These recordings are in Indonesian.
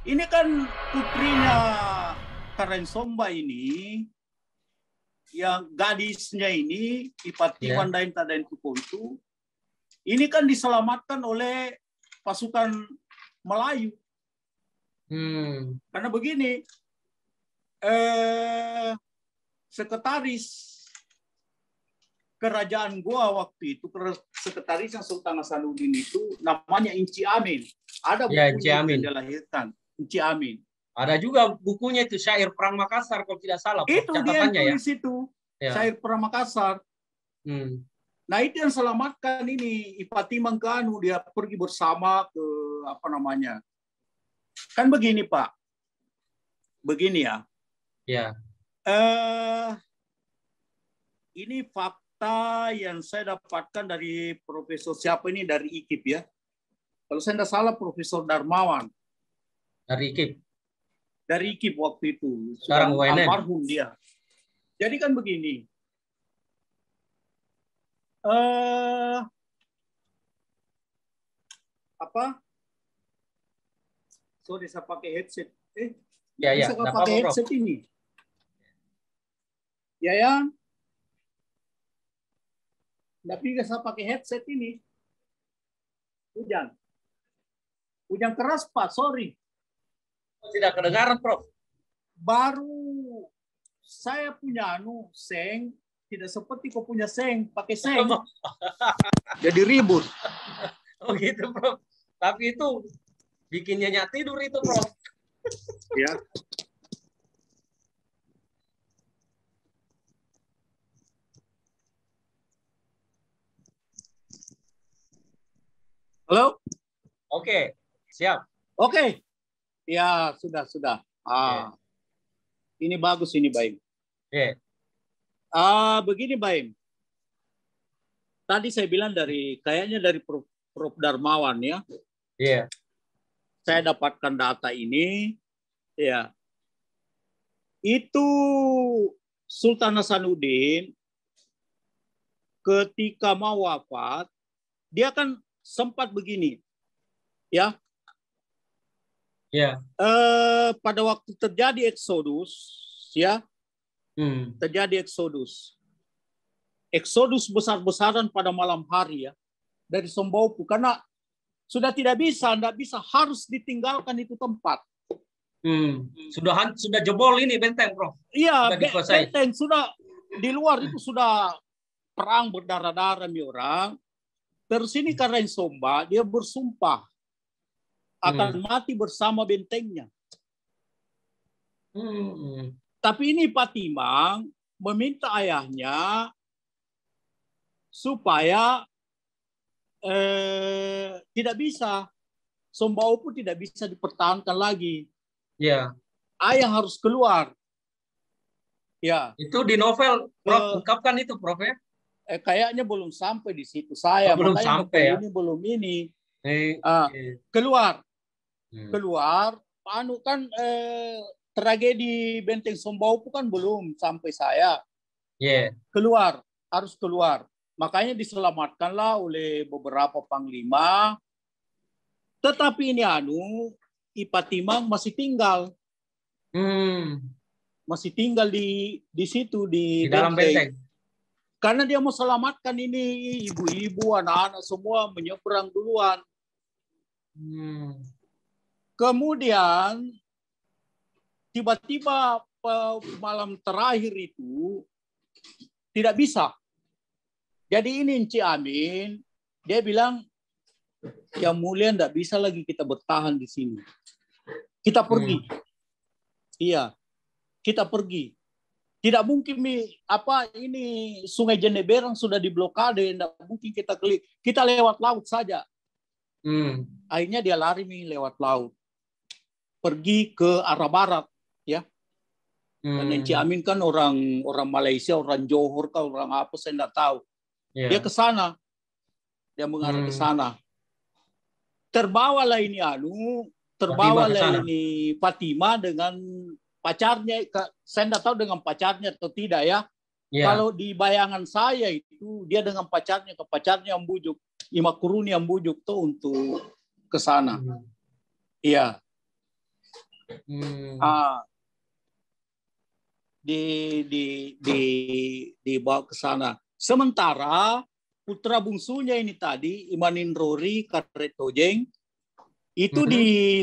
Ini kan putrinya Karen Somba ini, yang gadisnya ini, Ipati Ya. Mandain Tadain Tukontu, ini kan diselamatkan oleh pasukan Melayu. Karena begini, sekretaris kerajaan Goa waktu itu, sekretarisnya Sultan Hasanuddin itu namanya Inci Amin. Ada Ya, Inci bukunya Amin. yang dia lahirkan, Inci Amin. Ada juga bukunya itu Syair Perang Makassar kalau tidak salah. Itu dia yang Catatannya ya. tulis itu, Ya. Syair Perang Makassar. Nah itu yang selamatkan ini Ipati Mangkanu, dia pergi bersama ke apa namanya. Kan begini Pak, begini ya. Ya. Ini fakta yang saya dapatkan dari Profesor siapa ini, dari IKIP ya. Kalau saya tidak salah Profesor Darmawan. Dari IKIP. Dari IKIP waktu itu. Sekarang Sudah UNN. almarhum dia. Jadi kan begini. Sorry, saya pakai headset. Ya, Bisa nggak pakai apa-apa, headset Prof. ini? Ya. Tapi bisa pakai headset ini. Hujan keras, Pak. Sorry. Tidak kedengaran, Prof. Baru saya punya seng, tidak seperti kau punya seng, pakai seng. Jadi ribut. Oh gitu, Prof. Tapi itu bikin nyenyak tidur itu, Prof. Ya. Halo? Oke, siap. Oke. Ya, sudah. Ini bagus ini, Baim. Begini, Baim. Tadi saya bilang kayaknya dari Prof Darmawan ya. Iya. Saya dapatkan data ini, ya. Itu Sultan Hasanuddin ketika mau wafat, dia kan sempat begini, ya. Ya. Pada waktu terjadi eksodus, ya. Terjadi eksodus besar-besaran pada malam hari ya dari Sombaupu, karena sudah tidak bisa harus ditinggalkan itu tempat. Sudah jebol ini benteng, Prof. Iya, benteng sudah di luar itu sudah perang berdarah-darah nih orang. Terus ini Karen Somba dia bersumpah akan mati bersama bentengnya. Tapi ini Patimang meminta ayahnya supaya tidak bisa, Sombaupu tidak bisa dipertahankan lagi. Ya. Ayah harus keluar. Ya. Itu di novel, Prof, ungkapkan itu, Prof ya? Kayaknya belum sampai di situ saya. Belum Makanya sampai ya? Ini belum ini. Keluar. Kan tragedi Benteng Sombaupu kan belum sampai saya. Harus keluar. Makanya diselamatkanlah oleh beberapa panglima. Tetapi ini Ipatimang masih tinggal. Masih tinggal di situ di dalam benteng. Karena dia mau selamatkan ini ibu-ibu, anak-anak semua menyeberang duluan. Kemudian tiba-tiba malam terakhir itu tidak bisa. Jadi ini Inci Amin, dia bilang, Yang Mulia tidak bisa lagi kita bertahan di sini. Kita pergi. Iya, kita pergi. Tidak mungkin ini Sungai Jeneberang sudah diblokade, tidak mungkin kita lewat laut saja. Akhirnya dia lari lewat laut, pergi ke arah barat, ya. Dan Inci Amin kan orang Malaysia, orang Johor, orang apa saya tidak tahu. Dia ke sana, dia mengarah ke sana. Terbawalah ini Fatima dengan pacarnya. Saya tidak tahu dengan pacarnya atau tidak ya. Kalau di bayangan saya itu dia dengan pacarnya yang bujuk, Imakuruni yang bujuk tuh untuk ke sana. Iya. Ah, dibawa ke sana. Sementara putra bungsunya ini tadi, Imanin Rori Karetojeng, itu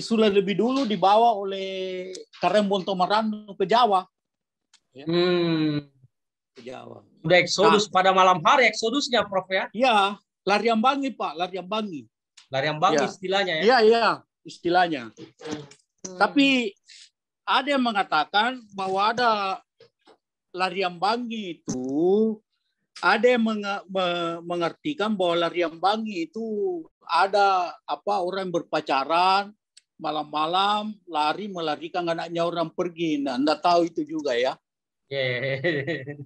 sudah lebih dulu dibawa oleh Karembon Tomarando ke Jawa. Ya. Ke Jawa. Udah eksodus pada malam hari eksodusnya, Prof ya? Iya, Lariambangi Pak, Lariambangi. Lariambangi Ya. istilahnya ya? Iya, iya, istilahnya. Tapi ada yang mengatakan bahwa ada Lariambangi itu, ada yang mengartikan bahwa Lariambangi itu ada orang berpacaran malam-malam lari melarikan anaknya orang pergi. Nah, enggak tahu itu juga ya.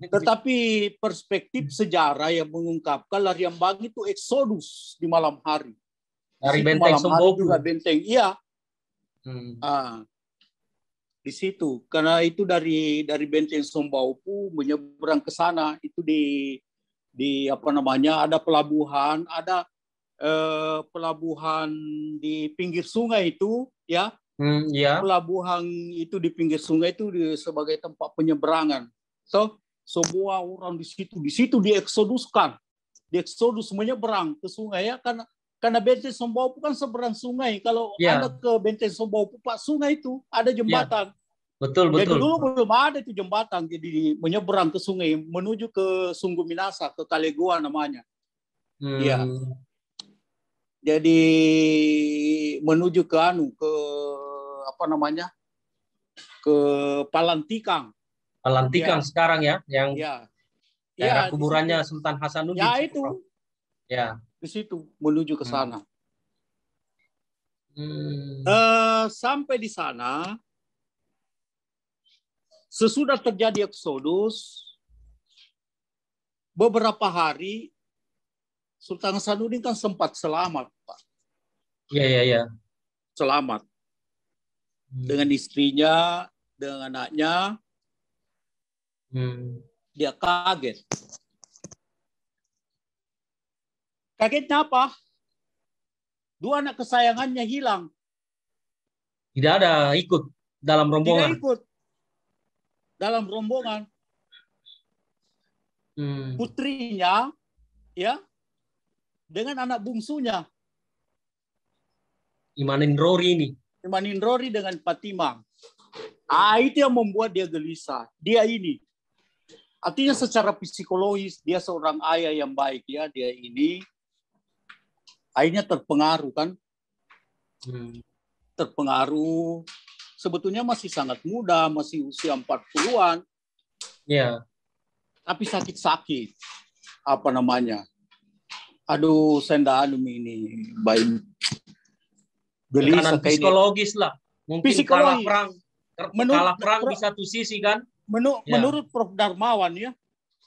Tetapi perspektif sejarah yang mengungkapkan Lariambangi itu eksodus di malam hari. Dari benteng Somboku juga benteng, iya. Di situ karena itu dari benteng Somboku menyeberang ke sana itu di ada pelabuhan, ada pelabuhan di pinggir sungai itu ya. Pelabuhan itu di pinggir sungai itu sebagai tempat penyeberangan. So semua orang di situ dieksodus menyeberang ke sungai ya, karena benteng Somboku kan seberang sungai. Kalau Anda ke benteng Somboku Pak, sungai itu ada jembatan. Betul. Jadi dulu belum ada itu jembatan, jadi menyeberang ke sungai menuju ke Sungguh Minasa, ke Kalegoa namanya. Iya. Jadi menuju ke ke Palantikang. Palantikang sekarang ya, yang daerah kuburannya Sultan Hasanuddin. Ya itu. Ya. Di situ menuju ke sana. Sampai di sana, sesudah terjadi eksodus, beberapa hari Sultan Hasanuddin kan sempat selamat, Pak. Iya. Selamat. Dengan istrinya, dengan anaknya. Dia kaget. Kagetnya apa? 2 anak kesayangannya hilang. Tidak ada ikut dalam rombongan. Tidak ikut dalam rombongan. Putrinya, ya, dengan anak bungsunya. Imanin Rori ini. Imanin Rori dengan Fatimah. Itu yang membuat dia gelisah. Dia ini. Artinya secara psikologis dia seorang ayah yang baik ya. Dia ini akhirnya terpengaruh kan. Terpengaruh. Sebetulnya masih sangat muda, masih usia 40-an. Iya. Tapi sakit-sakit. Aduh, sendaan ini baik. Gelisah psikologis lah. Mungkin psikologis. kalah perang di satu sisi kan. Menurut Prof. Darmawan ya.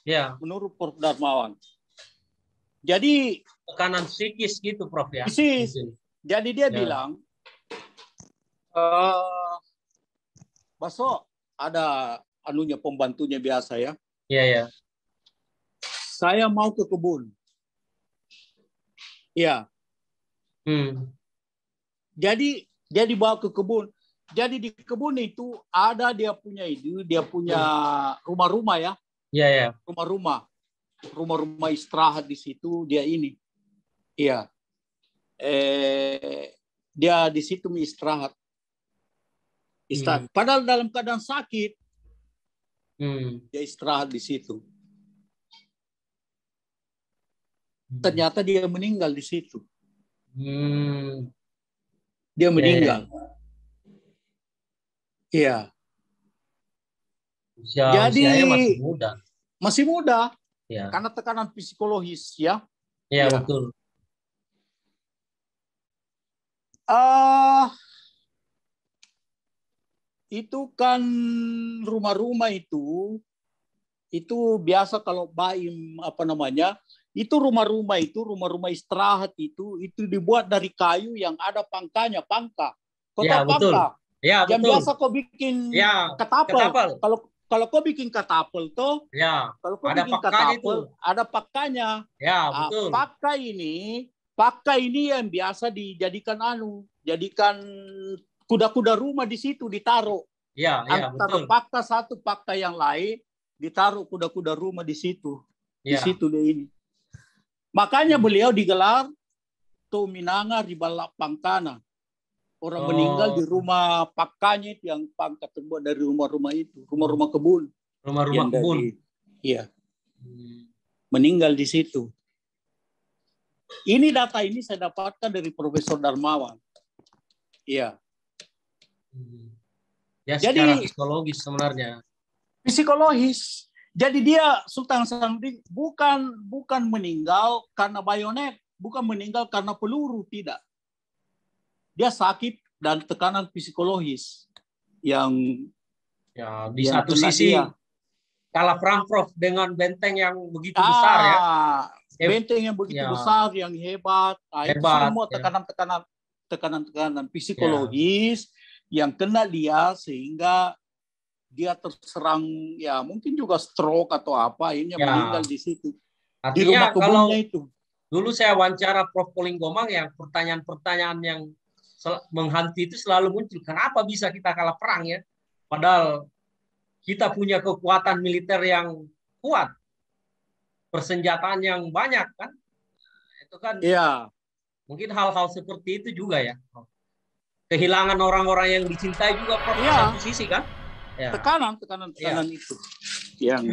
Ya. Menurut Prof. Darmawan. Jadi tekanan psikis gitu Prof ya. Jadi dia bilang, Baso ada pembantunya biasa ya. Iya. Saya mau ke kebun. Iya. Jadi dia dibawa ke kebun. Jadi di kebun itu ada dia punya rumah-rumah ya. Iya. Rumah-rumah istirahat di situ dia ini. Iya. Dia di situ istirahat. Padahal dalam keadaan sakit. Dia istirahat di situ. Ternyata dia meninggal di situ. Dia meninggal. Iya. Jadi masih muda. Masih muda. Ya. Karena tekanan psikologis ya. Iya, betul. Itu kan rumah-rumah itu biasa kalau baim itu rumah-rumah istirahat itu dibuat dari kayu yang ada pangkanya, pangka. Ya, betul. Ya, yang betul. biasa kau bikin katapel. Kalau kau bikin katapel tuh, kalau kau bikin katapel ada pakainya. Ya, betul. Pakai ini yang biasa dijadikan jadikan kuda-kuda rumah di situ ditaruh. Ya, Antara betul. fakta satu, fakta yang lain, ditaruh kuda-kuda rumah di situ. Di Ya. situ deh ini. Makanya beliau digelar Tuminanga Ribala Pangkana. Orang meninggal di rumah pakkanya itu yang pangkat terbuat dari rumah-rumah itu. Rumah-rumah kebun. Rumah-rumah kebun. Iya. Meninggal di situ. Ini data ini saya dapatkan dari Profesor Darmawan. Iya. Ya, secara psikologis sebenarnya. Psikologis. Jadi dia Sultan Hasanuddin bukan meninggal karena bayonet, bukan meninggal karena peluru, tidak. Dia sakit dan tekanan psikologis yang ya di satu sisi kalah perang Prof dengan benteng yang begitu besar ya. Benteng yang begitu besar, yang hebat. Itu semua tekanan psikologis yang kena dia sehingga dia terserang, ya mungkin juga stroke atau apa, akhirnya meninggal di situ. Artinya, di rumah kebunnya itu. Dulu saya wawancara Prof. Polinggomang, yang pertanyaan-pertanyaan yang menghantui itu selalu muncul. Kenapa bisa kita kalah perang ya? Padahal kita punya kekuatan militer yang kuat, persenjataan yang banyak kan? Itu kan. Iya. Mungkin hal-hal seperti itu juga ya. Kehilangan orang-orang yang dicintai juga Prof. Satu sisi kan? Tekanan itu yang